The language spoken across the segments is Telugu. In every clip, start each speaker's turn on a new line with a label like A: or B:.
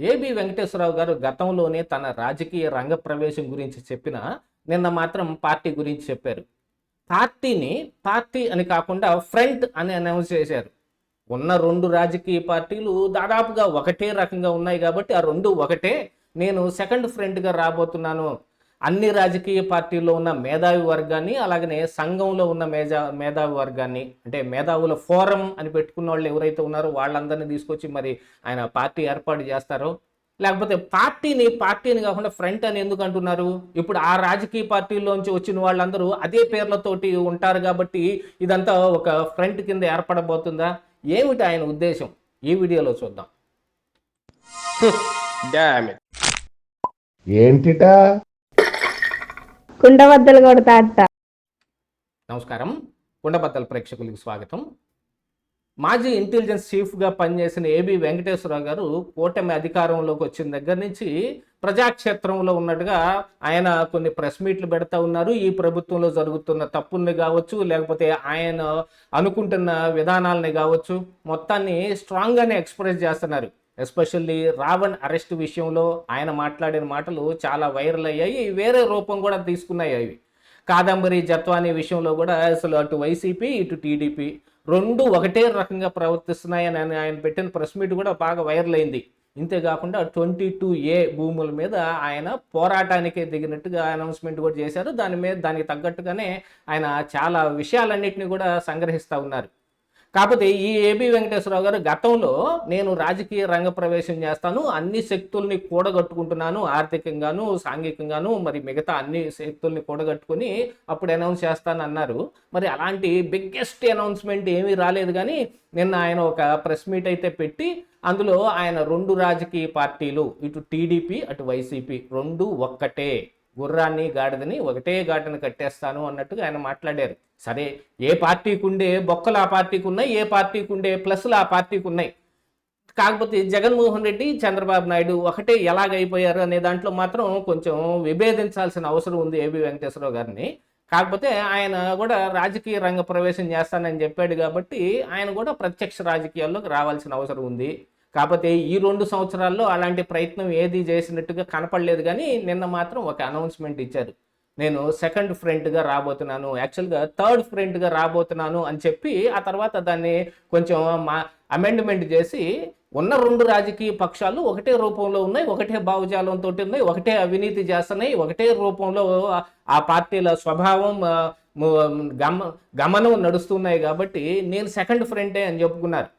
A: ఏబి వెంకటేశ్వరరావు గారు గతంలోనే తన రాజకీయ రంగ ప్రవేశం గురించి చెప్పిన నిన్న మాత్రం పార్టీ గురించి చెప్పారు. పార్టీ అని కాకుండా ఫ్రంట్ అని అనౌన్స్ చేశారు. ఉన్న రెండు రాజకీయ పార్టీలు దాదాపుగా ఒకటే రకంగా ఉన్నాయి కాబట్టి ఆ రెండు ఒకటే. నేను సెకండ్ ఫ్రంట్గా రాబోతున్నాను. అన్ని రాజకీయ పార్టీల్లో ఉన్న మేధావి వర్గాన్ని, అలాగనే సంఘంలో ఉన్న మేధావి వర్గాన్ని, అంటే మేధావుల ఫోరం అని పెట్టుకున్న వాళ్ళు ఎవరైతే ఉన్నారో వాళ్ళందరినీ తీసుకొచ్చి మరి ఆయన పార్టీ ఏర్పాటు చేస్తారో, లేకపోతే పార్టీని కాకుండా ఫ్రంట్ అని ఎందుకు అంటున్నారు? ఇప్పుడు ఆ రాజకీయ పార్టీల్లోంచి వచ్చిన వాళ్ళందరూ అదే పేర్లతోటి ఉంటారు కాబట్టి ఇదంతా ఒక ఫ్రంట్ కింద ఏర్పడబోతుందా? ఏమిటి ఆయన ఉద్దేశం? ఈ వీడియోలో చూద్దాం.
B: ఏంటిటా
C: కుండబద్దలు కొడతా అత్త.
A: నమస్కారం, కుండబద్దల ప్రేక్షకులకు స్వాగతం. మాజీ ఇంటెలిజెన్స్ చీఫ్గా పనిచేసిన ఏబి వెంకటేశ్వరరావు గారు కూటమి అధికారంలోకి వచ్చిన దగ్గర నుంచి ప్రజాక్షేత్రంలో ఉన్నట్టుగా ఆయన కొన్ని ప్రెస్ మీట్లు పెడతా ఉన్నారు. ఈ ప్రభుత్వంలో జరుగుతున్న తప్పుల్ని కావచ్చు, లేకపోతే ఆయన అనుకుంటున్న విధానాలని కావచ్చు, మొత్తాన్ని స్ట్రాంగ్గానే ఎక్స్ప్రెస్ చేస్తున్నారు. ఎస్పెషల్లీ రావణ్ అరెస్ట్ విషయంలో ఆయన మాట్లాడిన మాటలు చాలా వైరల్ అయ్యాయి, వేరే రూపం కూడా తీసుకున్నాయి. అవి కాదంబరి జత్వానీ విషయంలో కూడా అసలు అటు వైసీపీ ఇటు టీడీపీ రెండు ఒకటే రకంగా ప్రవర్తిస్తున్నాయని ఆయన పెట్టిన ప్రెస్ మీట్ కూడా బాగా వైరల్ అయింది. ఇంతేకాకుండా 22A భూముల మీద ఆయన పోరాటానికే దిగినట్టుగా అనౌన్స్మెంట్ కూడా చేశారు. దానికి తగ్గట్టుగానే ఆయన చాలా విషయాలన్నింటినీ కూడా సంగ్రహిస్తూ ఉన్నారు. కాకపోతే ఈ ఏబి వెంకటేశ్వరరావు గారు గతంలో నేను రాజకీయ రంగ ప్రవేశం చేస్తాను, అన్ని శక్తుల్ని కూడగట్టుకుంటున్నాను, ఆర్థికంగాను సాంఘికంగాను మరి మిగతా అన్ని శక్తుల్ని కూడగట్టుకుని అప్పుడు అనౌన్స్ చేస్తాను అన్నారు. మరి అలాంటి బిగ్గెస్ట్ అనౌన్స్మెంట్ ఏమీ రాలేదు. కానీ నిన్న ఆయన ఒక ప్రెస్ మీట్ అయితే పెట్టి అందులో ఆయన రెండు రాజకీయ పార్టీలు, ఇటు టీడీపీ అటు వైసీపీ రెండు ఒక్కటే, గుర్రాన్ని గాడిదని ఒకటే ఘాటను కట్టేస్తాను అన్నట్టుగా ఆయన మాట్లాడారు. సరే, ఏ పార్టీకి ఉండే బొక్కలు ఆ పార్టీకి ఉన్నాయి, ఏ పార్టీకి ఉండే ప్లస్లు ఆ పార్టీకి ఉన్నాయి. కాకపోతే జగన్మోహన్ రెడ్డి, చంద్రబాబు నాయుడు ఒకటే ఎలాగైపోయారు అనే దాంట్లో మాత్రం కొంచెం విభేదించాల్సిన అవసరం ఉంది ఏబి వెంకటేశ్వరరావు గారిని. కాకపోతే ఆయన కూడా రాజకీయ రంగ ప్రవేశం చేస్తానని చెప్పాడు కాబట్టి ఆయన కూడా ప్రత్యక్ష రాజకీయాల్లోకి రావాల్సిన అవసరం ఉంది. కాకపోతే ఈ 2 సంవత్సరాల్లో అలాంటి ప్రయత్నం ఏది చేసినట్టుగా కనపడలేదు. కానీ నిన్న మాత్రం ఒక అనౌన్స్మెంట్ ఇచ్చారు. నేను సెకండ్ ఫ్రంట్గా రాబోతున్నాను, యాక్చువల్గా థర్డ్ ఫ్రంట్గా రాబోతున్నాను అని చెప్పి ఆ తర్వాత దాన్ని కొంచెం అమెండ్మెంట్ చేసి ఉన్న రెండు రాజకీయ పక్షాలు ఒకటే రూపంలో ఉన్నాయి, ఒకటే భావజాలంతో ఉన్నాయి, ఒకటే అవినీతి చేస్తున్నాయి, ఒకటే రూపంలో ఆ పార్టీల స్వభావం గమనం నడుస్తున్నాయి కాబట్టి నేను సెకండ్ ఫ్రంటే అని చెప్పుకున్నారు.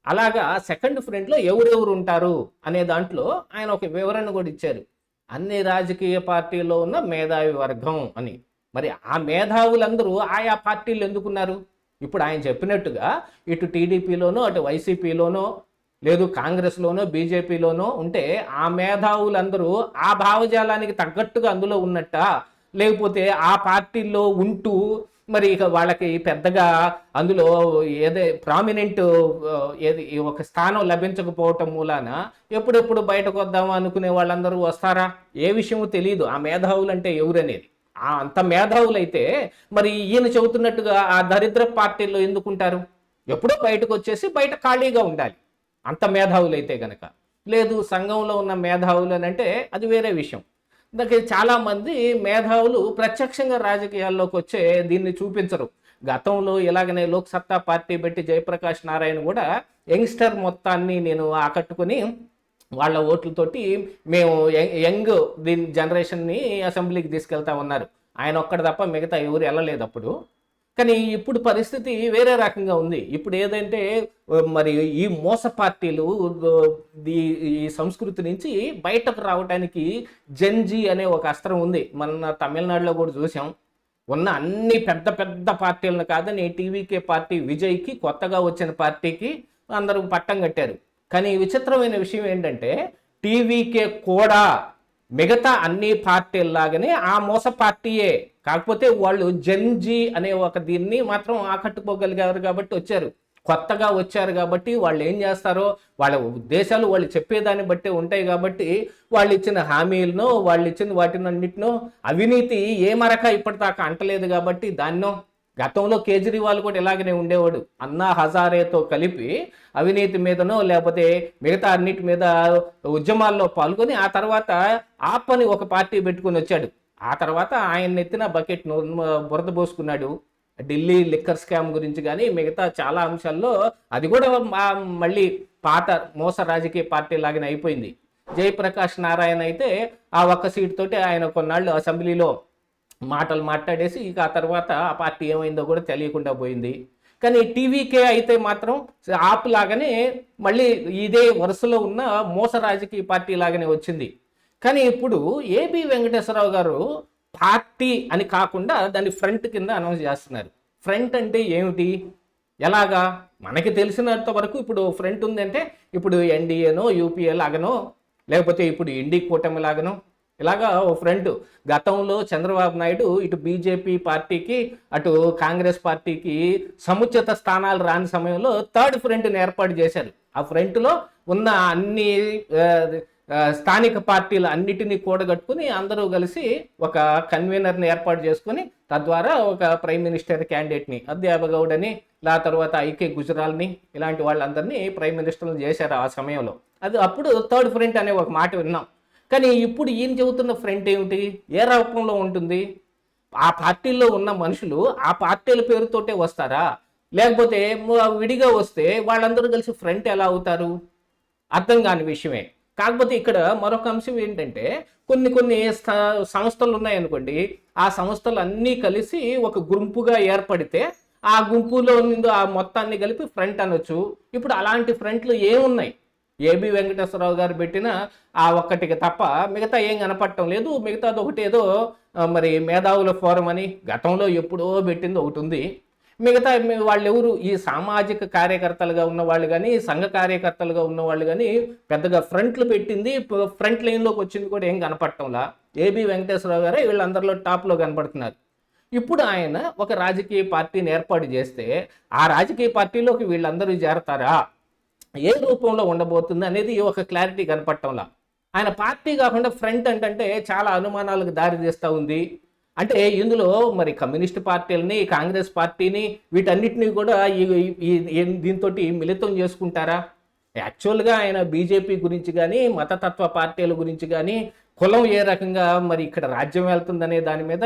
A: అలాగా సెకండ్ ఫ్రంట్లో ఎవరెవరు ఉంటారు అనే దాంట్లో ఆయన ఒక వివరణ కూడా ఇచ్చారు. అన్ని రాజకీయ పార్టీల్లో ఉన్న మేధావి వర్గం అని. మరి ఆ మేధావులందరూ ఆయా పార్టీలు ఎందుకున్నారు? ఇప్పుడు ఆయన చెప్పినట్టుగా ఇటు టీడీపీలోనో అటు వైసీపీలోనో లేదు కాంగ్రెస్లోనో బీజేపీలోనో ఉంటే ఆ మేధావులందరూ ఆ భావజాలానికి తగ్గట్టుగా అందులో ఉన్నట్ట, లేకపోతే ఆ పార్టీల్లో ఉంటూ మరి ఇక వాళ్ళకి పెద్దగా అందులో ప్రామినెంట్ ఒక స్థానం లభించకపోవటం మూలాన ఎప్పుడెప్పుడు బయటకు వద్దామా అనుకునే వాళ్ళందరూ వస్తారా? ఏ విషయమో తెలియదు ఆ మేధావులు అంటే ఎవరనేది. అంత మేధావులైతే మరి ఈయన చెబుతున్నట్టుగా ఆ దరిద్ర పార్టీల్లో ఎందుకుంటారు? ఎప్పుడో బయటకు వచ్చేసి బయట ఖాళీగా ఉండాలి అంత మేధావులైతే గనక. లేదు సంఘంలో ఉన్న మేధావులు అని అంటే అది వేరే విషయం. అందుకే చాలామంది మేధావులు ప్రత్యక్షంగా రాజకీయాల్లోకి వచ్చే దీన్ని చూపించరు. గతంలో ఇలాగనే లోక్ సత్తా పార్టీ పెట్టి జయప్రకాష్ నారాయణ కూడా యంగ్స్టర్ మొత్తాన్ని నేను ఆకట్టుకుని వాళ్ళ ఓట్లతోటి మేము యంగ్ దీని జనరేషన్ని అసెంబ్లీకి తీసుకెళ్తా ఉన్నారు. ఆయన ఒక్కడు తప్ప మిగతా ఎవరు వెళ్ళలేదు అప్పుడు. కానీ ఇప్పుడు పరిస్థితి వేరే రకంగా ఉంది. ఇప్పుడు ఏదంటే మరి ఈ మోస పార్టీలు ఈ సంస్కృతి నుంచి బయటకు రావడానికి జెన్జీ అనే ఒక అస్త్రం ఉంది. మన తమిళనాడులో కూడా చూసాం. ఉన్న అన్ని పెద్ద పెద్ద పార్టీలను కాదని టీవీకే పార్టీ విజయ్కి కొత్తగా వచ్చిన పార్టీకి అందరూ పట్టం కట్టారు. కానీ విచిత్రమైన విషయం ఏంటంటే టీవీకే కూడా మిగతా అన్ని పార్టీల్లాగానే ఆ మోస పార్టీయే, కాకపోతే వాళ్ళు జెన్జీ అనే ఒక దీన్ని మాత్రం ఆకట్టుకోగలిగారు కాబట్టి వచ్చారు. కొత్తగా వచ్చారు కాబట్టి వాళ్ళు ఏం చేస్తారో వాళ్ళ ఉద్దేశాలు వాళ్ళు చెప్పేదాన్ని బట్టి ఉంటాయి. కాబట్టి వాళ్ళు ఇచ్చిన హామీలను వాళ్ళు ఇచ్చిన వాటినన్నిటినో అవినీతి ఏ మరక ఇప్పటిదాకా అంటలేదు కాబట్టి దాన్నో గతంలో కేజ్రీవాల్ కూడా ఇలాగనే ఉండేవాడు. అన్నా హజారేతో కలిపి అవినీతి మీదనో లేకపోతే మిగతా అన్నిటి మీద ఉద్యమాల్లో పాల్గొని ఆ తర్వాత ఆప్ అని ఒక పార్టీ పెట్టుకుని వచ్చాడు. ఆ తర్వాత ఆయన ఎత్తిన బకెట్ బురద పోసుకున్నాడు. ఢిల్లీ లిక్కర్ స్కామ్ గురించి కానీ మిగతా చాలా అంశాల్లో అది కూడా మళ్ళీ పాత మోస రాజకీయ పార్టీ లాగానే అయిపోయింది. జయప్రకాష్ నారాయణ అయితే ఆ ఒక్క సీట్ తోటి ఆయన కొన్నాళ్ళు అసెంబ్లీలో మాటలు మాట్లాడేసి ఇక ఆ తర్వాత ఆ పార్టీ ఏమైందో కూడా తెలియకుండా పోయింది. కానీ టీవీకే అయితే మాత్రం ఆప్ లాగానే మళ్ళీ ఇదే వరుసలో ఉన్న మోస రాజకీయ పార్టీ లాగానే వచ్చింది. కానీ ఇప్పుడు ఏబి వెంకటేశ్వరరావు గారు పార్టీ అని కాకుండా దాన్ని ఫ్రంట్ కింద అనౌన్స్ చేస్తున్నారు. ఫ్రంట్ అంటే ఏమిటి, ఎలాగా? మనకి తెలిసినంత వరకు ఇప్పుడు ఫ్రంట్ ఉందంటే ఇప్పుడు ఎన్డీఏనో యూపీఏ లాగనో లేకపోతే ఇప్పుడు ఇండి కూటమి లాగనో ఇలాగా ఓ ఫ్రంట్. గతంలో చంద్రబాబు నాయుడు ఇటు బీజేపీ పార్టీకి అటు కాంగ్రెస్ పార్టీకి సముచిత స్థానాలు రాని సమయంలో థర్డ్ ఫ్రంట్ని ఏర్పాటు చేశారు. ఆ ఫ్రంట్లో ఉన్న అన్ని స్థానిక పార్టీలు అన్నిటినీ కూడగట్టుకుని అందరూ కలిసి ఒక కన్వీనర్ని ఏర్పాటు చేసుకుని తద్వారా ఒక ప్రైమ్ మినిస్టర్ క్యాండిడేట్ని అద్యాబగౌడ్ అని తర్వాత ఐకే గుజరాల్ని ఇలాంటి వాళ్ళందరినీ ప్రైమ్ మినిస్టర్లు చేశారు ఆ సమయంలో. అది అప్పుడు థర్డ్ ఫ్రంట్ అనే ఒక మాట విన్నాం. కానీ ఇప్పుడు ఈయన చెబుతున్న ఫ్రంట్ ఏమిటి, ఏ రూపంలో ఉంటుంది? ఆ పార్టీల్లో ఉన్న మనుషులు ఆ పార్టీల పేరుతోటే వస్తారా, లేకపోతే విడిగా వస్తే వాళ్ళందరూ కలిసి ఫ్రంట్ ఎలా అవుతారు? అర్థం కాని విషయమే. కాకపోతే ఇక్కడ మరొక అంశం ఏంటంటే కొన్ని సంస్థలు ఉన్నాయనుకోండి, ఆ సంస్థలు అన్నీ కలిసి ఒక గుంపుగా ఏర్పడితే ఆ గుంపులో ఆ మొత్తాన్ని కలిపి ఫ్రంట్ అనొచ్చు. ఇప్పుడు అలాంటి ఫ్రంట్లు ఏమున్నాయి? ఏబి వెంకటేశ్వరరావు గారు పెట్టిన ఆ ఒక్కటికి తప్ప మిగతా ఏం కనపడటం లేదు. మిగతాది ఒకటి ఏదో మరి మేధావుల ఫోరం అని గతంలో ఎప్పుడో పెట్టింది ఒకటి ఉంది. మిగతా వాళ్ళు ఎవరు ఈ సామాజిక కార్యకర్తలుగా ఉన్న వాళ్ళు కానీ సంఘ కార్యకర్తలుగా ఉన్న వాళ్ళు కానీ పెద్దగా ఫ్రంట్లు పెట్టింది ఫ్రంట్ లైన్లోకి వచ్చింది కూడా ఏం కనపడటంలా. ఏబి వెంకటేశ్వరరావు గారే వీళ్ళందరిలో టాప్లో కనపడుతున్నారు. ఇప్పుడు ఆయన ఒక రాజకీయ పార్టీని ఏర్పాటు చేస్తే ఆ రాజకీయ పార్టీలోకి వీళ్ళందరూ చేరతారా, ఏ రూపంలో ఉండబోతుంది అనేది ఒక క్లారిటీ కనపడటంలా. ఆయన పార్టీ కాకుండా ఫ్రంట్ అంటే చాలా అనుమానాలకు దారి తీస్తూ ఉంది. అంటే ఇందులో మరి కమ్యూనిస్ట్ పార్టీలని కాంగ్రెస్ పార్టీని వీటన్నిటినీ కూడా దీంతో మిళితం చేసుకుంటారా? యాక్చువల్గా ఆయన బీజేపీ గురించి కానీ మతతత్వ పార్టీల గురించి కానీ కులం ఏ రకంగా మరి ఇక్కడ రాజ్యం వెళ్తుందనే దాని మీద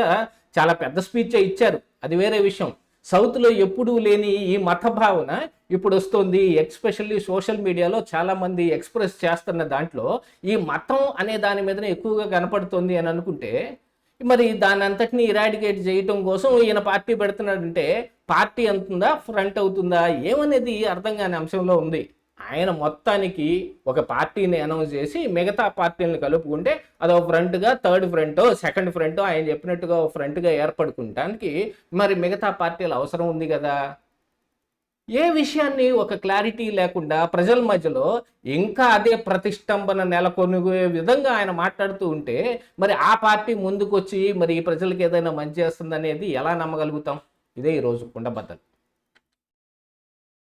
A: చాలా పెద్ద స్పీచ్ ఇచ్చారు, అది వేరే విషయం. సౌత్లో ఎప్పుడూ లేని ఈ మత భావన ఇప్పుడు వస్తుంది. ఎస్పెషల్లీ సోషల్ మీడియాలో చాలామంది ఎక్స్ప్రెస్ చేస్తున్న దాంట్లో ఈ మతం అనే దాని మీదనే ఎక్కువగా కనపడుతుంది అని అనుకుంటే మరి దాని అంతటిని ఇరాడికేట్ చేయటం కోసం ఈయన పార్టీ పెడుతున్నాడంటే పార్టీ అంతుందా ఫ్రంట్ అవుతుందా ఏమనేది అర్థం కాని అంశంలో ఉంది. ఆయన మొత్తానికి ఒక పార్టీని అనౌన్స్ చేసి మిగతా పార్టీలను కలుపుకుంటే అదో ఫ్రంట్గా థర్డ్ ఫ్రంటో సెకండ్ ఫ్రంటో ఆయన చెప్పినట్టుగా ఒక ఫ్రంట్గా ఏర్పడుకుంటానికి మరి మిగతా పార్టీలు అవసరం ఉంది కదా. ఏ విషయాన్ని ఒక క్లారిటీ లేకుండా ప్రజల మధ్యలో ఇంకా అదే ప్రతిష్టంభన నెలకొనే విధంగా ఆయన మాట్లాడుతూ ఉంటే మరి ఆ పార్టీ ముందుకొచ్చి మరి ప్రజలకు ఏదైనా మంచి చేస్తుంది అనేది ఎలా నమ్మగలుగుతాం? ఇదే ఈరోజు కుండబద్దలు.